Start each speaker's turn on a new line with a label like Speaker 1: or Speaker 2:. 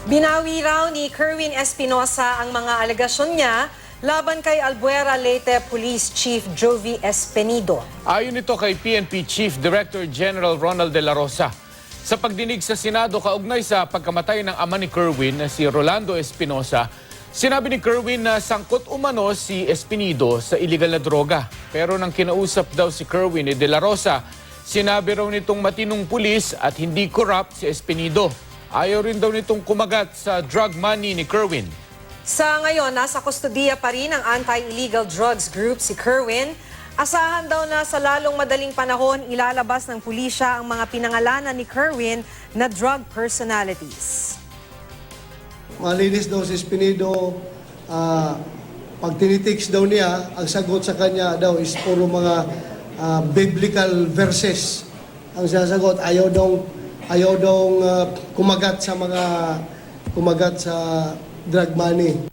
Speaker 1: Binawi raw ni Kerwin Espinosa ang mga alegasyon niya laban kay Albuera Leyte Police Chief Jovi Espenido.
Speaker 2: Ayon ito kay PNP Chief Director General Ronald De La Rosa. Sa pagdinig sa Senado kaugnay sa pagkamatay ng ama ni Kerwin na si Rolando Espinosa, sinabi ni Kerwin na sangkot umano si Espenido sa iligal na droga. Pero nang kinausap daw si Kerwin ni De La Rosa, sinabi raw nitong matinong pulis at hindi corrupt si Espenido. Ayaw rin daw nitong kumagat sa drug money ni Kerwin.
Speaker 1: Sa ngayon, nasa kustodiya pa rin ang anti-illegal drugs group si Kerwin. Asahan daw na sa lalong madaling panahon, ilalabas ng pulisya ang mga pinangalanan ni Kerwin na drug personalities.
Speaker 3: Malinis daw si Espenido. Pag tinitiks daw niya, ang sagot sa kanya daw is puro mga biblical verses. Ang sasagot, ayaw daw kumagat sa drug money.